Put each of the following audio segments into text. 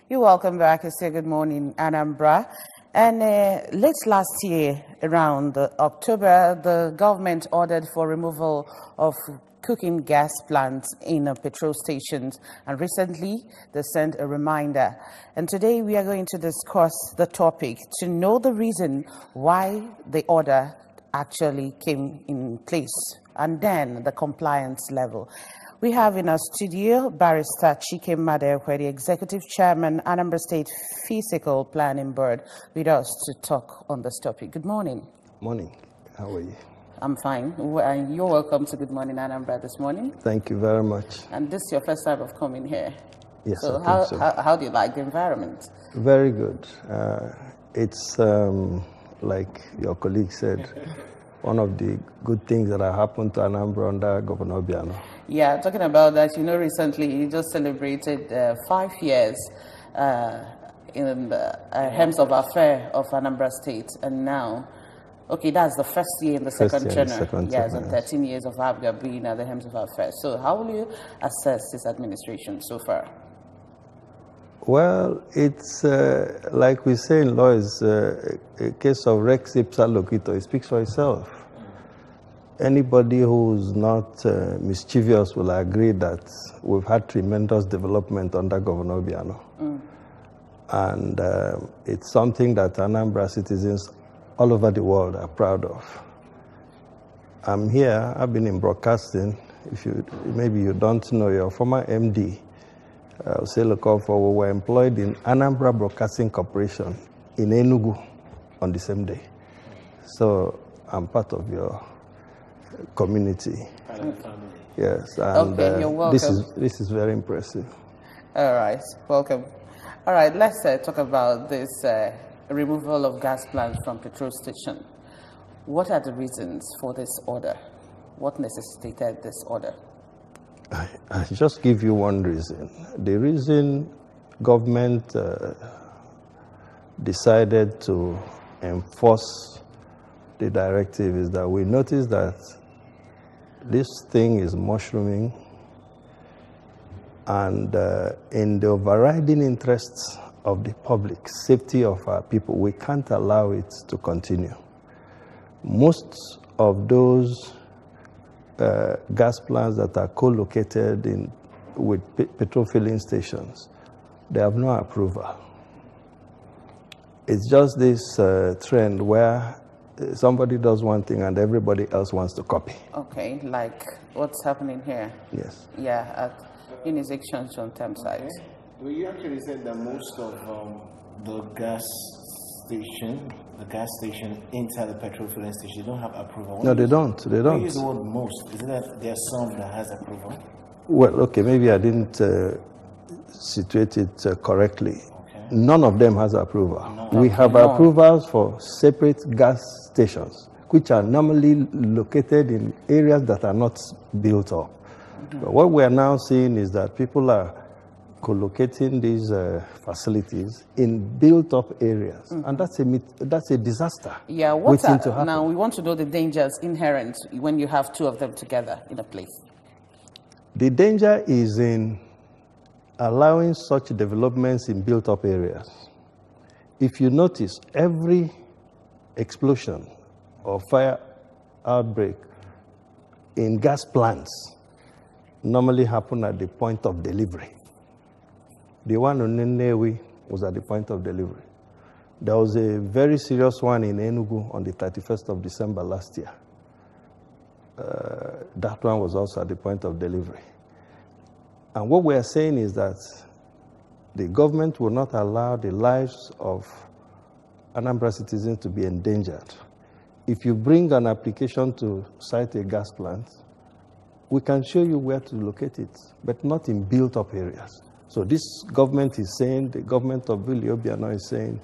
You're welcome back. I say good morning, Anambra. And late last year, around October, the government ordered for removal of cooking gas plants in petrol stations. And recently, they sent a reminder. And today, we are going to discuss the topic to know the reason why the order actually came in place, and then the compliance level. We have in our studio Barrister Chike Madekwe, the Executive Chairman, Anambra State Physical Planning Board, with us to talk on this topic. Good morning. Morning. How are you? I'm fine. You're welcome to Good Morning Anambra this morning. Thank you very much. And this is your first time of coming here. Yes, so I think so. How do you like the environment? Very good. It's like your colleague said, one of the good things that have happened to Anambra under Governor Obiano. Yeah, talking about that, recently you just celebrated 5 years in the Hems of Affair of Anambra State, and now, okay, that's the first year in the second tenure. Yes, and 13 years of Abga being at the Hems of Affair. So how will you assess this administration so far? Well, it's like we say in law, it's a case of Rex ipsa loquitur. It speaks for itself. Anybody who's not mischievous will agree that we've had tremendous development under Governor Obiano. And it's something that Anambra citizens all over the world are proud of. I'm here, I've been in broadcasting. Maybe you don't know, your former MD, we were employed in Anambra Broadcasting Corporation in Enugu on the same day. So I'm part of your community. Yes, and okay, you're welcome. This is very impressive. All right, welcome. All right, let's talk about this removal of gas plants from petrol station. What are the reasons for this order? What necessitated this order? I just give you one reason. The reason government decided to enforce the directive is that we noticed that this thing is mushrooming, and in the overriding interests of the public, safety of our people, we can't allow it to continue. Most of those gas plants that are co-located with petrol filling stations, they have no approval. It's just this trend where somebody does one thing and everybody else wants to copy. Okay, like what's happening here? Yes. Yeah, at Unis Extension Thameside. Okay. Well, you actually said that most of the gas station inside the petrol filling station, they don't have approval. No, they don't. They don't. When you use the word most, isn't that there are some that has approval? Well, okay, maybe I didn't situate it correctly. Okay. None of them has approval. No. We have approvals for separate gas stations, which are normally located in areas that are not built up. But what we are now seeing is that people are co-locating these facilities in built-up areas, and that's a disaster. Yeah, now we want to know the dangers inherent when you have two of them together in a place. The danger is in allowing such developments in built-up areas. If you notice, every explosion or fire outbreak in gas plants normally happen at the point of delivery. The one on Nnewi was at the point of delivery. There was a very serious one in Enugu on the 31st of December last year. That one was also at the point of delivery. And what we are saying is that the government will not allow the lives of Anambra citizens to be endangered. If you bring an application to site a gas plant, we can show you where to locate it, but not in built-up areas. So this government is saying, the government of Willie Obiano is saying,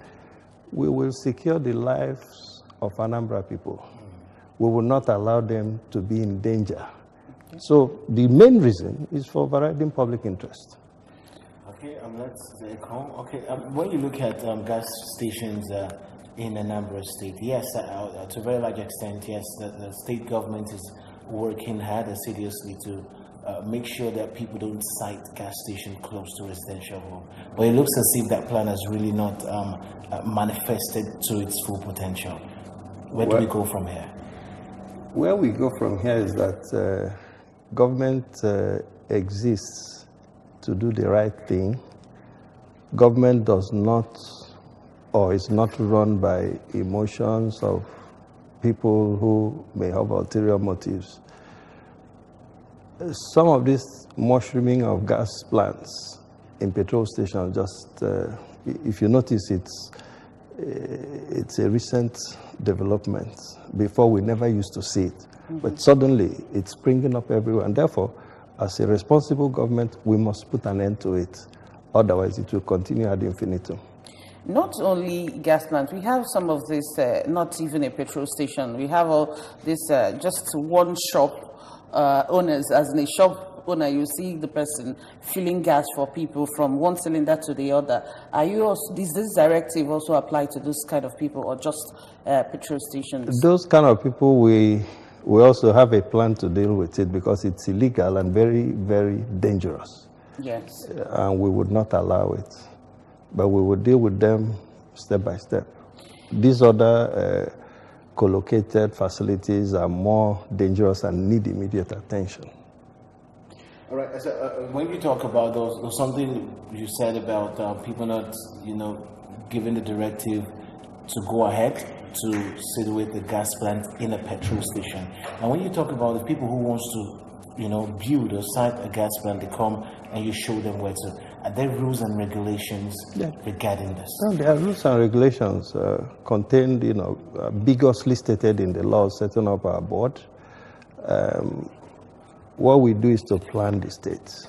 we will secure the lives of Anambra people. We will not allow them to be in danger. Okay. So the main reason is for overriding public interest. Okay, let's come. Okay, when you look at gas stations in Anambra State, yes, to a very large extent, yes, the state government is working hard and seriously to make sure that people don't site gas station close to residential home. But it looks as if that plan has really not manifested to its full potential. Where do we go from here? Where we go from here is that government exists to do the right thing. Government does not, or is not run by emotions of people who may have ulterior motives. Some of this mushrooming of gas plants in petrol stations, just if you notice, it's a recent development. Before, we never used to see it, but suddenly it's springing up everywhere. And therefore, as a responsible government, we must put an end to it. Otherwise, it will continue ad infinitum. Not only gas plants, we have some of this, not even a petrol station. We have all this just one shop owners. As in a shop owner, you see the person filling gas for people from one cylinder to the other. Are you also, does this directive also apply to those kind of people, or just petrol stations? Those kind of people, we also have a plan to deal with it, because it's illegal and very, very dangerous. Yes. And we would not allow it. But we would deal with them step by step. These other co-located facilities are more dangerous and need immediate attention. All right. So, when you talk about those, there's something you said about people not, giving the directive to go ahead to situate the gas plant in a petrol station. And when you talk about the people who wants to, build or site a gas plant, they come and you show them where to. Are there rules and regulations regarding this? No, there are rules and regulations contained, vigorously stated in the law setting up our board. What we do is to plan the states.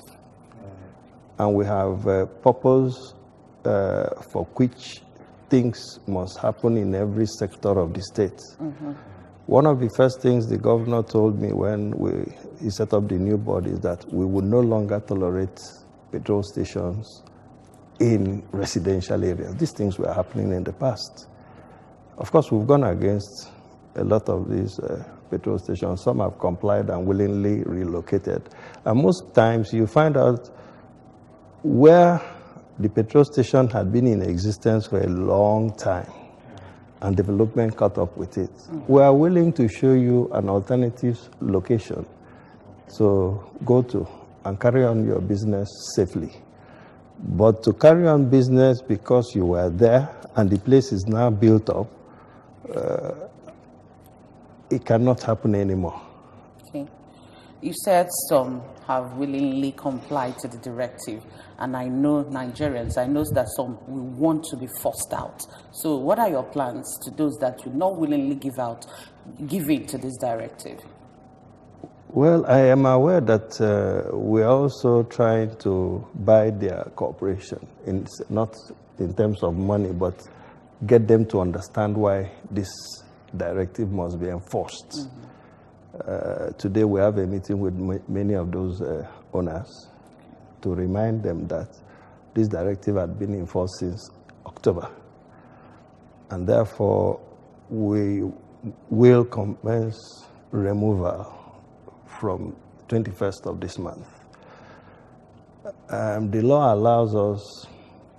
And we have purpose for which things must happen in every sector of the state. One of the first things the governor told me when he set up the new board is that we would no longer tolerate petrol stations in residential areas. These things were happening in the past. Of course, we've gone against a lot of these petrol stations. Some have complied and willingly relocated. And most times you find out where the petrol station had been in existence for a long time and development caught up with it. We are willing to show you an alternative location. So go to and carry on your business safely. But to carry on business because you were there and the place is now built up, it cannot happen anymore. Okay. You said some have willingly complied to the directive, and I know Nigerians, I know that some will want to be forced out. So what are your plans to those that will not willingly give in to this directive? Well, I am aware that we're also trying to buy their cooperation, not in terms of money, but get them to understand why this directive must be enforced. Today we have a meeting with many of those owners to remind them that this directive had been in force since October. And therefore, we will commence removal from 21st of this month. The law allows us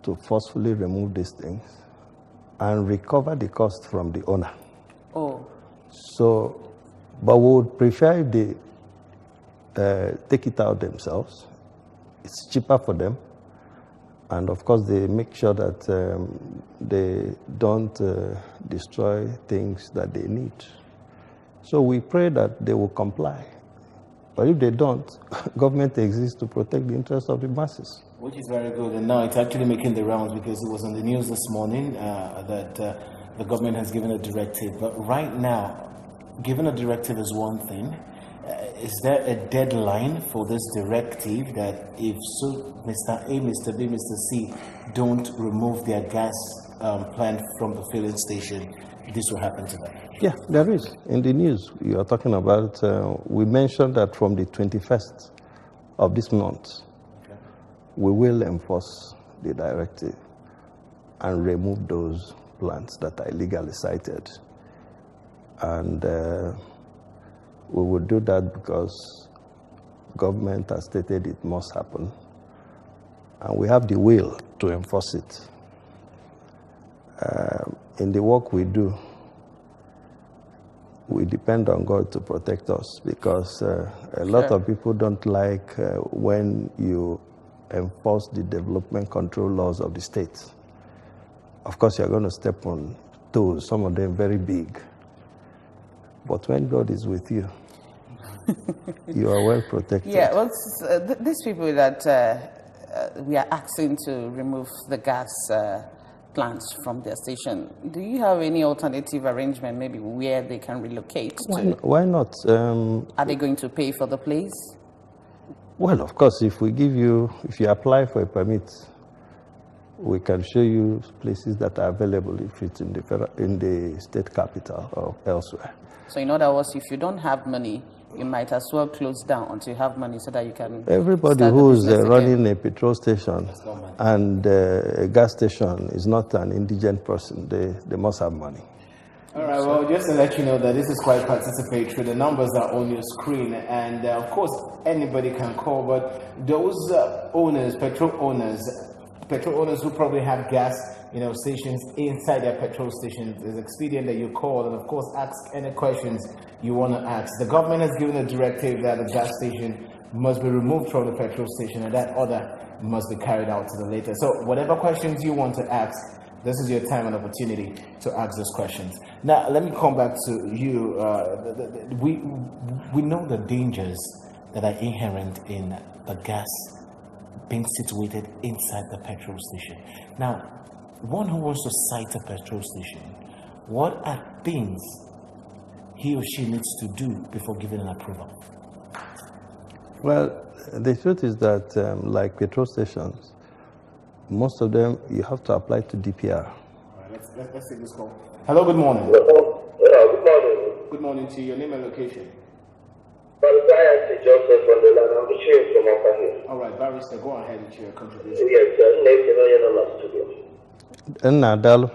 to forcefully remove these things and recover the cost from the owner. Oh. So, but we would prefer if they take it out themselves. It's cheaper for them. And of course, they make sure that they don't destroy things that they need. So we pray that they will comply. But if they don't, government exists to protect the interests of the masses. Which is very good. And now it's actually making the rounds, because it was on the news this morning that the government has given a directive. But right now, giving a directive is one thing. Is there a deadline for this directive that if so, Mr. A, Mr. B, Mr. C don't remove their gas plant from the filling station, this will happen to them? Yeah, there is. In the news you are talking about, we mentioned that from the 21st of this month, we will enforce the directive and remove those plants that are illegally sited. And we would do that because government has stated it must happen, and we have the will to enforce it. In the work we do, we depend on God to protect us, because a lot of people don't like when you enforce the development control laws of the state. Of course, you're going to step on toes, some of them very big. But when God is with you, you are well protected. Yeah, well, these people that we are asking to remove the gas plants from their station, do you have any alternative arrangement, maybe where they can relocate to? Why not? Are they going to pay for the place? Well, of course, if you apply for a permit, we can show you places that are available if it's in the state capital or elsewhere. So in other words, if you don't have money, you might as well close down until you have money so that you can. Everybody who's running a petrol station and a gas station is not an indigent person. They must have money. All right, well, just to let you know that this is quite participatory. The numbers are on your screen, and of course, anybody can call, but those petrol owners who probably have gas stations inside their petrol stations, it's expedient that you call and, of course, ask any questions you want to ask. The government has given a directive that the gas station must be removed from the petrol station, and that order must be carried out to the later. So whatever questions you want to ask, this is your time and opportunity to ask those questions. Now, let me come back to you. We know the dangers that are inherent in the gas being situated inside the petrol station. Now, one who wants to site a petrol station, what are things he or she needs to do before giving an approval? Well, the truth is that, like petrol stations, most of them you have to apply to DPR. All right, let's take this call. Hello, good morning. Good morning. Good morning to you. Your name and location. Barrister Joseph from the land. I'm cheering from up here. All right, Barrister, go ahead with your contribution. Yes, sir. Nadal.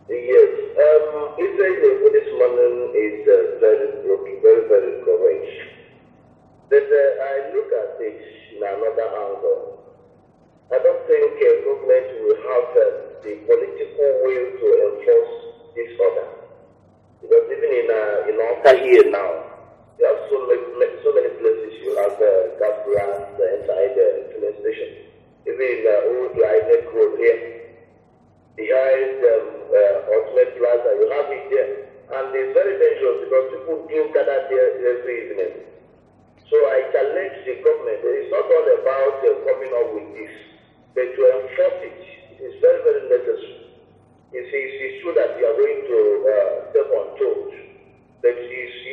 Yes. Israel this morning is very correct. But I look at it in another angle. I don't think government will have the political will to enforce this order. Because even in Alta here now, there are so many places you have gas plants inside the filling station. Even in old Lineck Road here, behind Ultimate Plaza, you have it there. And it's very dangerous because people do gather there every evening. So I challenge the government. It's not all about coming up with this, but to enforce it is very, very necessary. It's true that you are going to step on toes, but it's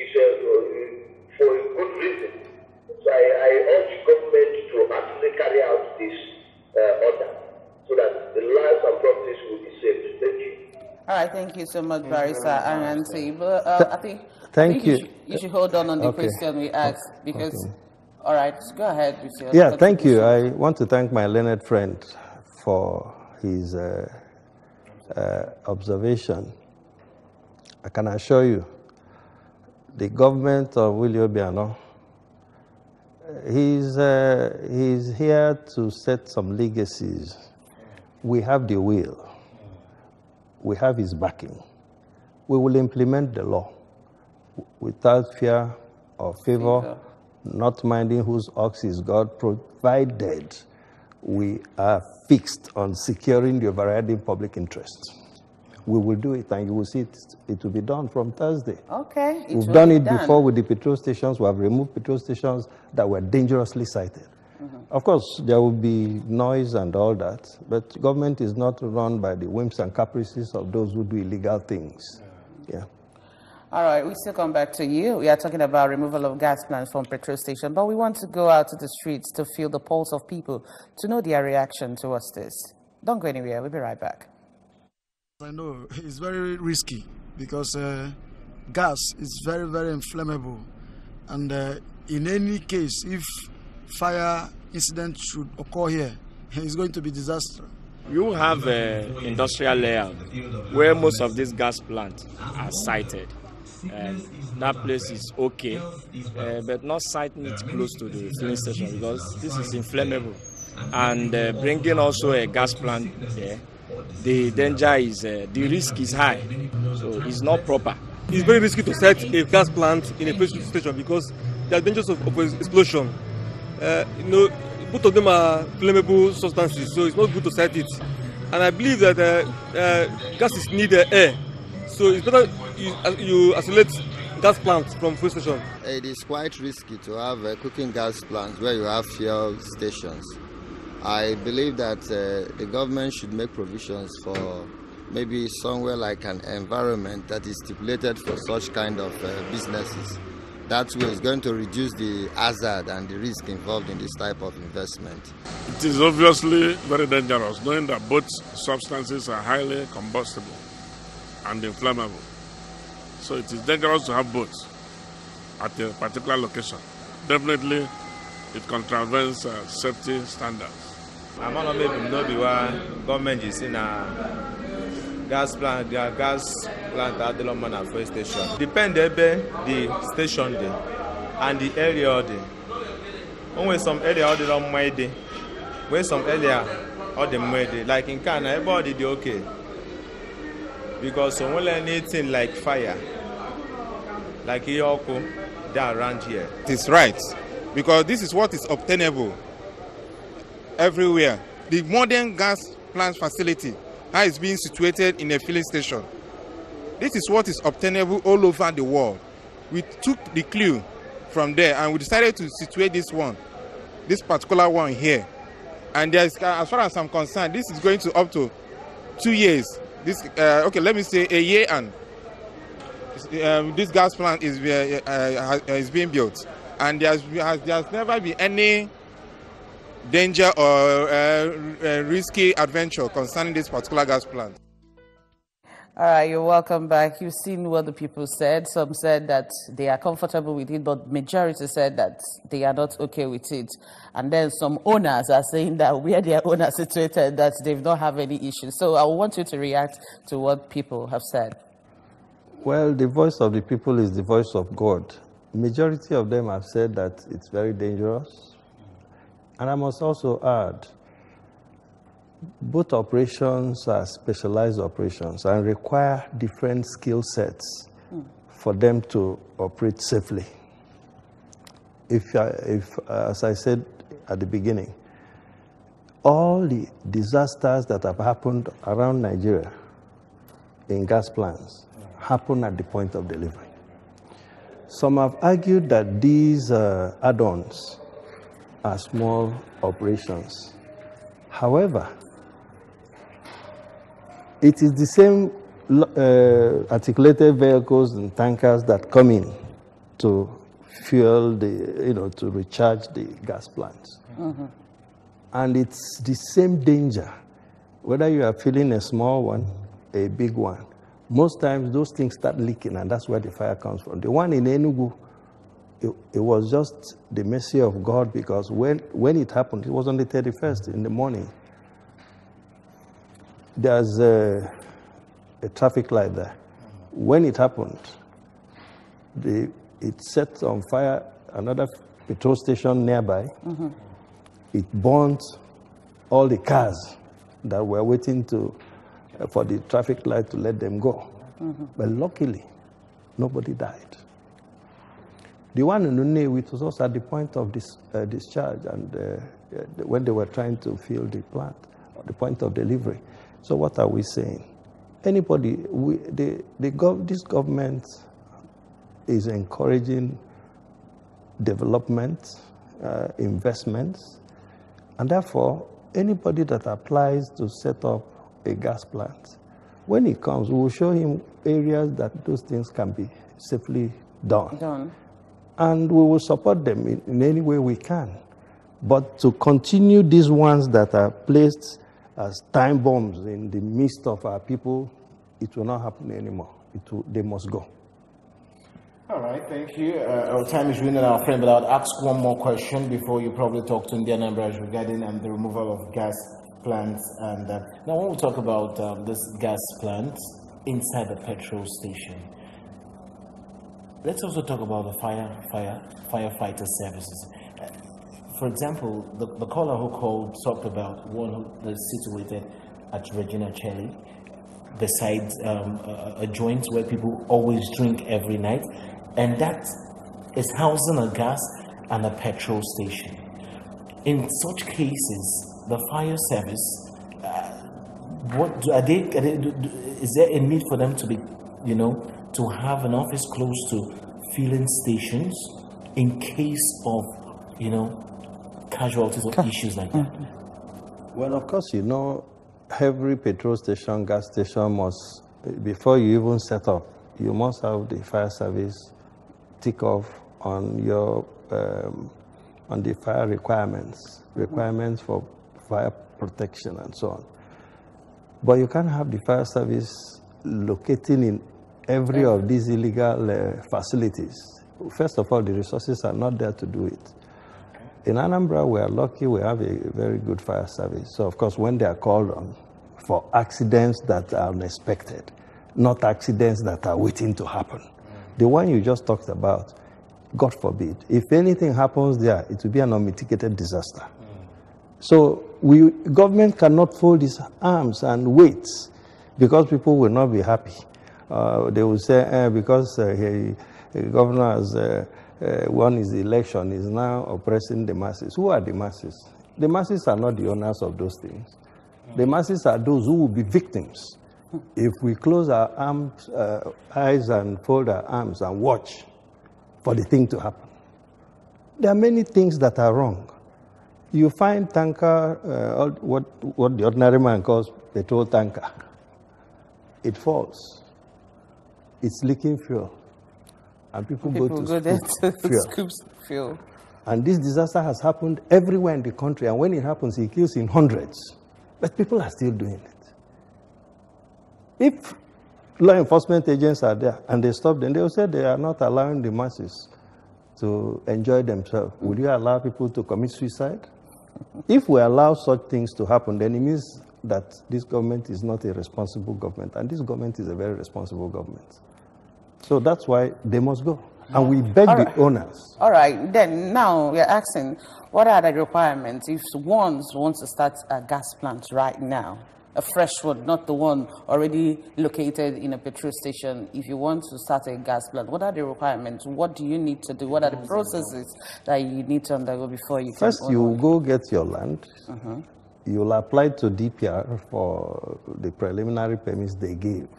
for a good reason. So I urge government to actually carry out this order so that the lives and properties will be saved. Thank you. All right, thank you so much, Barrister Anansi. But I think you should hold on the question we asked because. All right, go ahead with your. Yeah, thank you. I want to thank my learned friend for his observation. I can assure you, the government of Willie Obiano, he's here to set some legacies. We have the will. We have his backing. We will implement the law without fear or favor, not minding whose ox is God, provided we are fixed on securing the overriding public interest. We will do it, and you will see it will be done from Thursday. Okay. We've done it before with the petrol stations. We have removed petrol stations that were dangerously sited. Of course, there will be noise and all that, but government is not run by the whims and caprices of those who do illegal things. Yeah. All right, we still come back to you. We are talking about removal of gas plants from petrol station, but we want to go out to the streets to feel the pulse of people, to know their reaction towards this. Don't go anywhere. We'll be right back. I know it's very risky because gas is very, very inflammable. And in any case, if fire incident should occur here, it's going to be disaster. You have an industrial layout where most of these gas plants are sited. that place is okay, but not siting it close to the filling station because this is inflammable. And bringing also a gas plant there, the danger is, the risk is high, so it's not proper. It's very risky to set a gas plant in a filling station because there are dangers of explosion. Both of them are flammable substances, so it's not good to set it. And I believe that gases need air, so it's better you isolate gas plants from fuel station. It is quite risky to have cooking gas plants where you have fuel stations. I believe that the government should make provisions for maybe somewhere like an environment that is stipulated for such kind of businesses. That way is going to reduce the hazard and the risk involved in this type of investment. It is obviously very dangerous, knowing that both substances are highly combustible and inflammable. So it is dangerous to have both at a particular location. Definitely, it contravenes safety standards. I'm on maybe government is in a gas plant at the Lomana fuel station. Depend the station there and the area there. Only some area or the long way there. Where some area or the way like in Ghana, everybody is okay. Because only anything like fire, like Iyoko, they are around here. It is right, because this is what is obtainable everywhere. The modern gas plant facility is being situated in a filling station. This is what is obtainable all over the world. We took the clue from there and we decided to situate this particular one here. And there's, as far as I'm concerned, this is going to up to 2 years. Okay, let me say a year, and this gas plant is being built, and there's never been any danger or risky adventure concerning this particular gas plant. All right, you're welcome back. You've seen what the people said. Some said that they are comfortable with it, but majority said that they are not okay with it. And then some owners are saying that where their owners are situated, that they've not have any issues. So I want you to react to what people have said. Well, the voice of the people is the voice of God. Majority of them have said that it's very dangerous. And I must also add, both operations are specialized operations and require different skill sets for them to operate safely. If as I said at the beginning, all the disasters that have happened around Nigeria in gas plants happen at the point of delivery. Some have argued that these add-ons are small operations. However, it is the same articulated vehicles and tankers that come in to fuel to recharge the gas plants. Mm-hmm. And it's the same danger, whether you are filling a small one, a big one. Most times those things start leaking, and that's where the fire comes from. The one in Enugu, it was just the mercy of God, because when it happened, it was on the 31st in the morning. There's a traffic light there. When it happened, it set on fire another petrol station nearby. Mm-hmm. It burnt all the cars that were waiting for the traffic light to let them go. Mm-hmm. But luckily, nobody died. The one in Nune, it was also at the point of discharge, and when they were trying to fill the plant, at the point of delivery. So what are we saying? Anybody, this government is encouraging development, investments, and therefore anybody that applies to set up a gas plant, when he comes, we will show him areas that those things can be safely done. And we will support them in any way we can. But to continue these ones that are placed as time bombs in the midst of our people, it will not happen anymore. They must go. All right, thank you. Our time is running out, friend, but I'll ask one more question before you probably talk to Anambra regarding the removal of gas plants. And now when we talk about this gas plant inside the petrol station, let's also talk about the firefighter services. For example, the caller who called talked about one who is situated at Regina Cheli, beside a joint where people always drink every night, and that is housing a gas and a petrol station. In such cases, the fire service, is there a need for them to be, to have an office close to filling stations in case of, casualties or issues like that? Well, of course, every petrol station, gas station must, before you even set up, you must have the fire service tick off on your on the fire requirements for fire protection and so on. But you can't have the fire service locating in every of these illegal facilities. First of all, the resources are not there to do it. In Anambra, we are lucky we have a very good fire service. So, of course, when they are called on for accidents that are unexpected, not accidents that are waiting to happen. The one you just talked about, God forbid, if anything happens there, it will be an unmitigated disaster. So, government cannot fold its arms and wait because people will not be happy. They will say, because the governor has won his election, is now oppressing the masses. Who are the masses? The masses are not the owners of those things. The masses are those who will be victims if we close our eyes and fold our arms and watch for the thing to happen. There are many things that are wrong. You find tanker, what the ordinary man calls petrol tanker. It falls. It's leaking fuel. And people go there to scoop fuel. And this disaster has happened everywhere in the country. And when it happens, it kills in hundreds. But people are still doing it. If law enforcement agents are there and they stop them, they will say they are not allowing the masses to enjoy themselves. Would you allow people to commit suicide? If we allow such things to happen, then it means that this government is not a responsible government. And this government is a very responsible government. So that's why they must go. And we beg the owners. All right. Then now we're asking, what are the requirements if one wants to start a gas plant right now? A fresh one, not the one already located in a petrol station. If you want to start a gas plant, what are the requirements? What do you need to do? What are the processes that you need to undergo before you can? First, you go get your land. You'll apply to DPR for the preliminary permits they gave.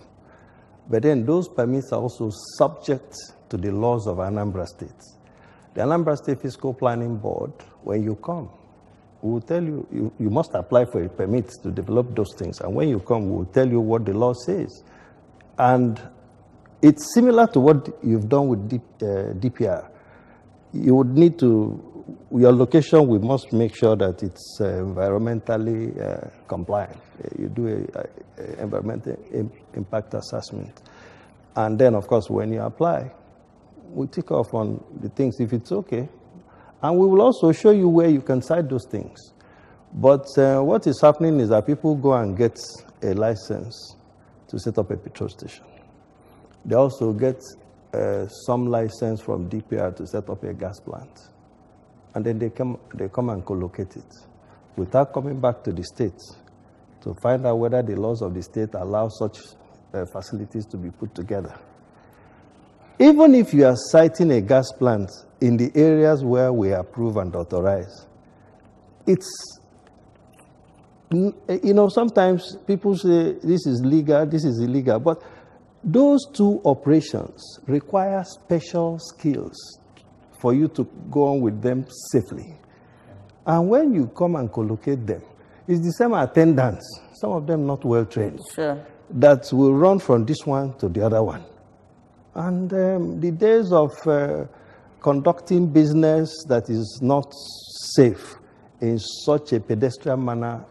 But then those permits are also subject to the laws of Anambra State. The Anambra State Fiscal Planning Board, when you come, we will tell you, you must apply for a permit to develop those things. And when you come, we will tell you what the law says. And it's similar to what you've done with DPR. You would need to, your location, we must make sure that it's environmentally compliant. You do an environmental impact assessment. And then, of course, when you apply, we tick off on the things if it's okay. And we will also show you where you can cite those things. But what is happening is that people go and get a license to set up a petrol station. They also get some license from DPR to set up a gas plant. And then they come and co-locate it without coming back to the state to find out whether the laws of the state allow such facilities to be put together. Even if you are citing a gas plant in the areas where we approve and authorize, it's, sometimes people say this is legal, this is illegal, but those two operations require special skills for you to go on with them safely. And when you come and collocate them, it's the same attendants, some of them not well trained, that will run from this one to the other one. And the days of conducting business that is not safe in such a pedestrian manner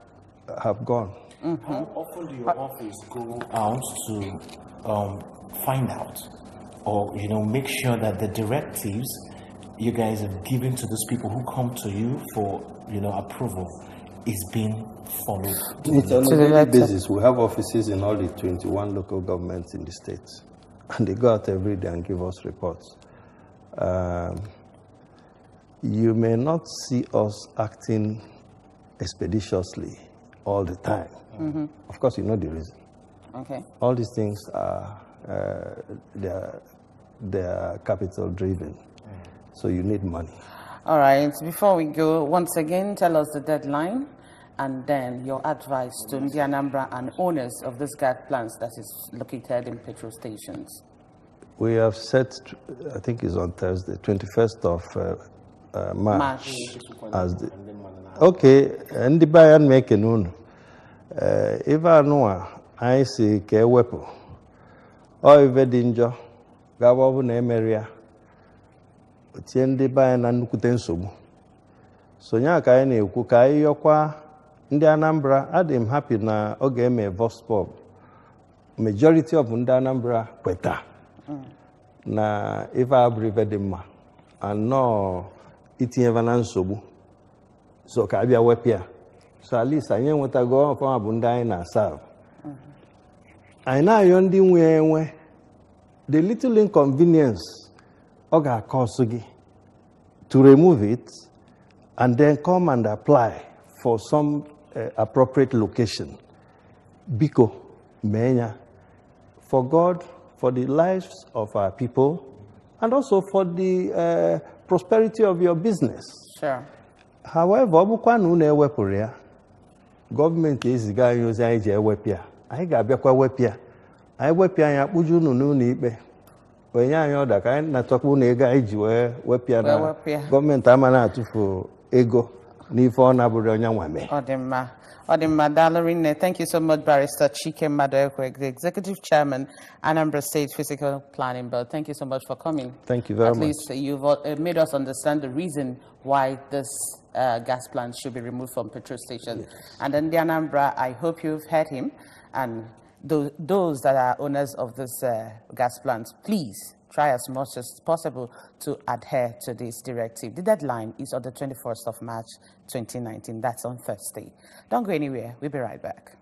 have gone. How often do your office go out to find out or, make sure that the directives you guys have given to those people who come to you for, approval is being followed? It's on a daily basis. We have offices in all the 21 local governments in the state. And they go out every day and give us reports. You may not see us acting expeditiously all the time. Mm-hmm. Of course, you know the reason. Okay. All these things are they are capital driven, so you need money. All right. Before we go, once again, tell us the deadline and then your advice to the Anambra and owners of this gas plants that is located in petrol stations. We have set, I think it's on Thursday, 21st of March. As the, okay, and the buy and make a noon. If I know, I see a weapon. Or if a danger, Gawabu Nemeria. Tiende buy and Nukutensubu. So, Yaka any Kukai Yokwa, Ndi Anambra, I'm happy na Ogame Vox Pop. Majority of Ndi Anambra, Peta. Na ifa abrive dị mma anọ itinye na nsogbu so ka abịa wepịa so at least anyị enwetago ọfọma bụ ndị anyị na-aserve anyị na-ayọ ndị nwe enwe the little inconvenience ọ ga-akọsụ gị to remove it and then come and apply for some appropriate location biko mee ya for God, for the lives of our people, and also for the prosperity of your business. Sure. However, government is going to use wepia. I got wepia. I wepia uju no nipe. When you order kind na talk nega wepia na government amana to for ego ni for na buronya wame. Odimma Dalarine, thank you so much, Barrister Chike Madoekwe, the Executive Chairman, Anambra State Physical Planning Board. Thank you so much for coming. Thank you very much. At least you've made us understand the reason why this gas plant should be removed from petrol stations. Yes. And then the Anambra, I hope you've heard him. And those that are owners of this gas plants, please try as much as possible to adhere to this directive. The deadline is on the 21st of March, 2019. That's on Thursday. Don't go anywhere. We'll be right back.